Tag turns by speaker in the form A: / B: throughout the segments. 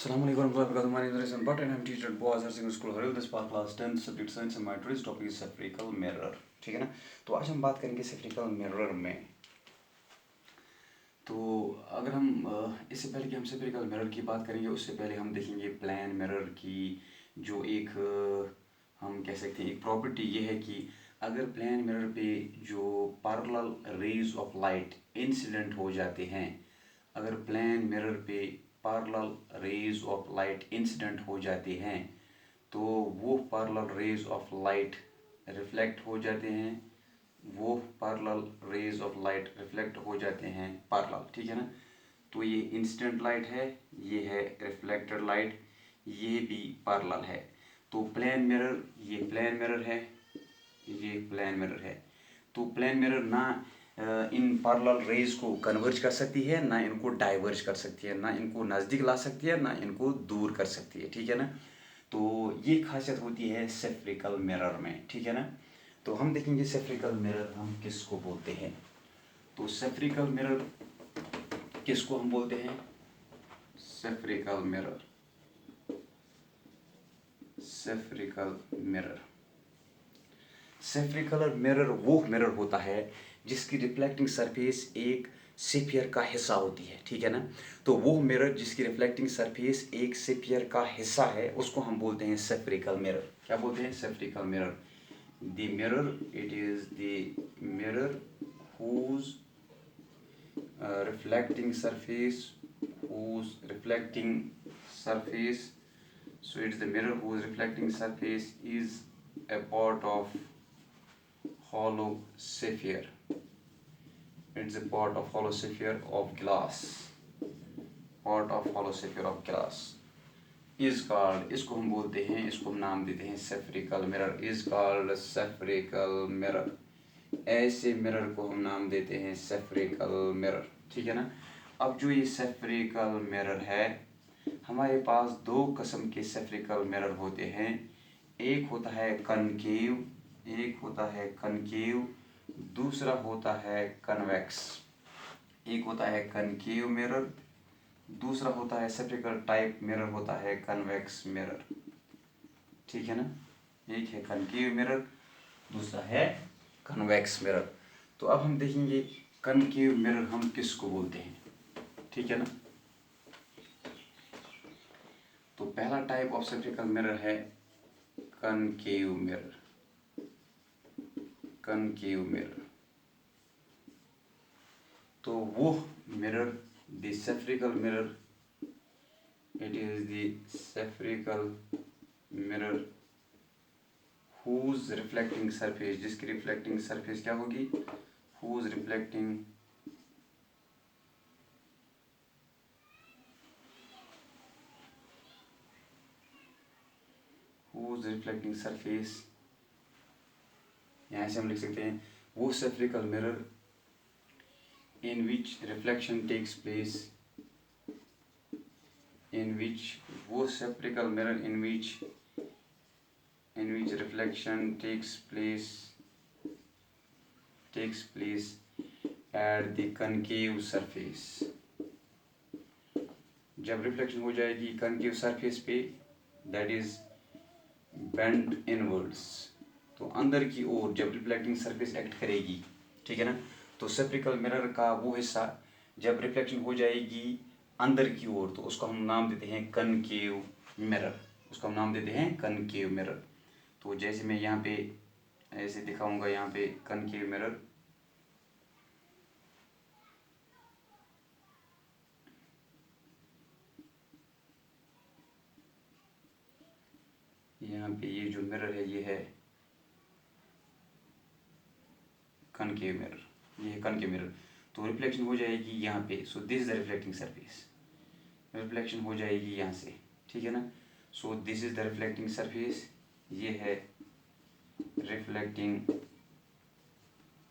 A: Assalamu alaikum warahmatullahi wabarakatuh. My name is Rizwan Bhatt and I'm teacher at Boaz Higher Secondary School, Haril. This part class 10 subject science and my today's topic is spherical mirror. ठीक है ना। तो आज हम बात करेंगे spherical mirror में। तो अगर हम इससे पहले कि हम spherical mirror की बात करेंगे उससे पहले हम देखेंगे plane mirror की जो एक हम कह सकते हैं एक प्रॉपर्टी ये है कि अगर plane mirror पे जो parallel rays of light incident हो जाते हैं, अगर plane mirror पे parallel raise of light incident हो जाते हैं तो वो parallel raise of light reflect हो जाते हैं, वो parallel raise of light reflect हो जाते हैं पैरेलल, ठीक है ना। तो ये इंसिडेंट लाइट है, ये है रिफ्लेक्टेड लाइट, ये भी पैरेलल है। तो प्लेन मिरर, ये प्लेन मिरर है, ये प्लेन मिरर है। तो प्लेन मिरर ना इन पैरेलल रेज को कन्वर्ज कर सकती है, ना इनको डाइवर्ज कर सकती है, ना इनको नज़दीक ला सकती है, ना इनको दूर कर सकती है, ठीक है ना। तो ये खासियत होती है सेफ्रिकल मिरर में, ठीक है ना। तो हम देखेंगे सेफ्रिकल मिरर हम किसको बोलते हैं। तो सेफ्रिकल मिरर किसको हम बोलते हैं? सेफ्रिकल मिरर, सेफ्रिकल मिरर, सेफ्रिकल मिरर वो मिरर होता है जिसकी रिफ्लेक्टिंग सरफेस एक सेफियर का हिस्सा होती है, ठीक है ना। तो वो मिरर जिसकी रिफ्लेक्टिंग सरफेस एक सेफियर का हिस्सा है उसको हम बोलते हैं सेफ्रिकल मिरर। क्या बोलते हैं? Spherical mirror. The mirror, it is the mirror whose reflecting surface, whose reflecting surface, so it's the mirror whose reflecting surface is a part of hollow sphere. It's a part of hollow sphere of glass, part of hollow sphere of glass is called, इसको हम बोलते हैं, इसको हम नाम देते हैं spherical mirror, is called सेफ्रिकल mirror. ऐसे मिरर को हम नाम देते हैं सेफ्रिकल मिरर, ठीक है ना। अब जो ये सेफ्रिकल मिरर है, हमारे पास दो किस्म के सेफ्रिकल मिरर होते हैं। एक होता है कनकेव, एक होता है कनकेव, दूसरा होता है कन्वेक्स। एक होता है कनकेव मिरर, दूसरा होता है सेफ्रिकल टाइप मिरर होता है कन्वेक्स मिरर, ठीक है ना। एक है कनकेव मिरर, दूसरा है कन्वेक्स मिरर। तो अब हम देखेंगे कनकेव मिरर हम किसको बोलते हैं, ठीक है ना। तो पहला टाइप ऑफ सेफ्रिकल मिरर है कनकेव मिरर, कनकेव मिरर। तो वो mirror, the spherical mirror, it is the spherical mirror whose reflecting surface, जिसकी रिफ्लेक्टिंग सरफेस क्या होगी? whose reflecting सरफेस, यहाँ से हम लिख सकते हैं वो spherical mirror in which reflection takes place, in which वो spherical mirror in which reflection takes place at the concave surface। जब रिफ्लेक्शन हो जाएगी कनकेव सरफेस पे, दैट इज बेंड इनवर्ड्स, तो अंदर की ओर जब रिफ्लेक्टिंग सरफेस एक्ट करेगी, ठीक है ना। तो सेफ्रिकल मिरर का वो हिस्सा जब रिफ्लेक्शन हो जाएगी अंदर की ओर तो उसको हम नाम देते हैं कनकेव मिरर, उसको हम नाम देते हैं कनकेव मिरर। तो जैसे मैं यहाँ पे ऐसे दिखाऊंगा, यहाँ पे कनकेव मिरर, यहाँ पे ये जो मिरर है ये है कनकेव मिरर, ये है कनकेव मिरर। तो रिफ्लेक्शन हो जाएगी यहाँ पे, so this is the reflecting surface, reflection हो जाएगी यहाँ से, ठीक है ना। So this is the reflecting surface, ये है रिफ्लेक्टिंग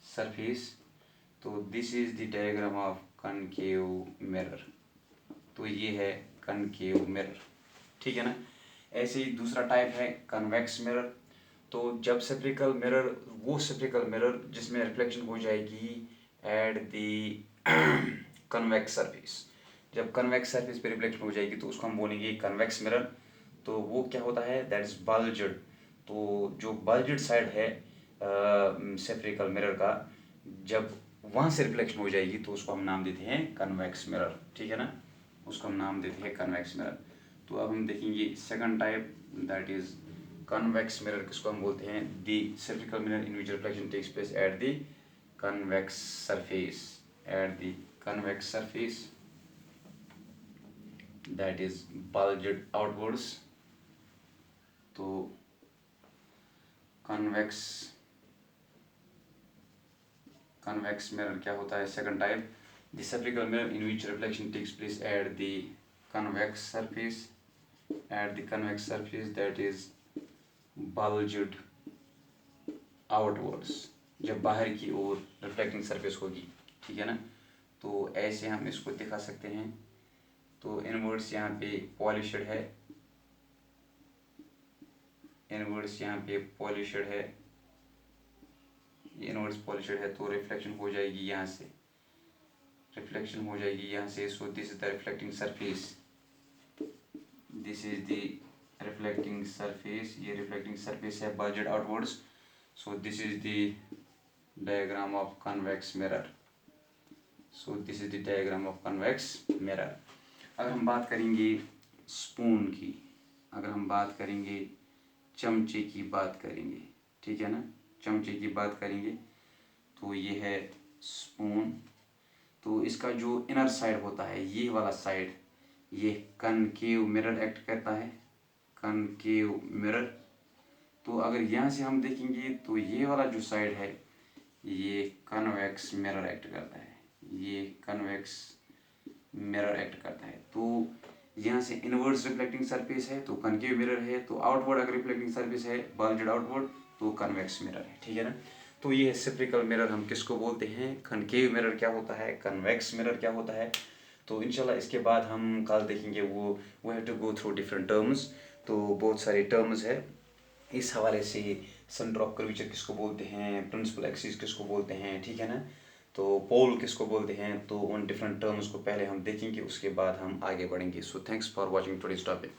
A: सरफेस। तो this is the diagram of concave mirror, तो ये है कनकेव मिरर, ठीक है ना। ऐसे ही दूसरा टाइप है कन्वेक्स मिरर। तो जब सेफ्रिकल मिरर, वो सेफ्रिकल मिरर जिसमें रिफ्लेक्शन हो जाएगी एट द कन्वेक्स सरफेस, जब कन्वेक्स सरफेस पे रिफ्लेक्शन हो जाएगी तो उसको हम बोलेंगे कन्वेक्स मिरर। तो वो क्या होता है, दैट इज बल्ज्ड। तो जो बल्ज्ड साइड है सेफरिकल मिरर का, जब वहाँ से रिफ्लेक्शन हो जाएगी तो उसको हम नाम देते हैं कन्वेक्स मिरर, ठीक है ना, उसको हम नाम देते हैं कन्वेक्स मिरर। तो अब हम देखेंगे second type, that is convex mirror. किसको हम बोलते हैं, the spherical mirror in which reflection takes place at the convex surface, at the convex surface that is bulged outwards। तो कन्वेक्स मिरर क्या होता है, second type, the spherical mirror in which reflection takes place at the convex surface, that is bulged outwards, जब बाहर की ओर reflecting surface होगी, ठीक है ना। तो ऐसे हम इसको दिखा सकते हैं। तो इनवर्ड्स यहाँ पे पॉलिश्ड है, इनवर्ड्स यहाँ पे पॉलिश्ड है, इनवर्ड्स पॉलिश्ड है, तो रिफ्लेक्शन हो जाएगी यहाँ से, रिफ्लेक्शन हो जाएगी यहाँ से। So this is the reflecting surface, this is the reflecting surface, ये रिफ्लेक्टिंग सरफेस है bulged outwards. So this is the diagram of convex mirror, so this is the diagram of convex mirror. अगर हम बात करेंगे spoon की, अगर हम बात करेंगे चमचे की बात करेंगे, ठीक है ना, चमचे की बात करेंगे, तो ये है स्पून। तो इसका जो इनर साइड होता है, ये वाला साइड, ये कनकेव मिरर एक्ट करता है, कनकेव मिरर। तो अगर यहाँ से हम देखेंगे तो ये वाला जो साइड है ये कन्वेक्स मिरर एक्ट करता है, ये कन्वेक्स मिरर एक्ट करता है। तो यहाँ से इनवर्ड्स रिफ्लेक्टिंग सरफेस है तो कनकेव मिरर है, तो आउटवर्ड अगर रिफ्लेक्टिंग सरफेस है बल्ज्ड आउटवर्ड तो कन्वेक्स मिरर है, ठीक है ना। तो ये है सेफरिकल मिरर, हम किसको बोलते हैं, कनकेव मिरर क्या होता है, कन्वेक्स मिरर क्या होता है। तो इंशाल्लाह इसके बाद हम कल देखेंगे वो have to go through different terms. तो बहुत सारे टर्म्स है इस हवाले से, सेंटर ऑफ कर्वेचर किसको बोलते हैं, प्रिंसिपल एक्सिस किसको बोलते हैं, ठीक है ना, तो पोल किसको बोलते हैं। तो उन डिफरेंट टर्म्स को पहले हम देखेंगे, उसके बाद हम आगे बढ़ेंगे। So thanks for watching today's topic.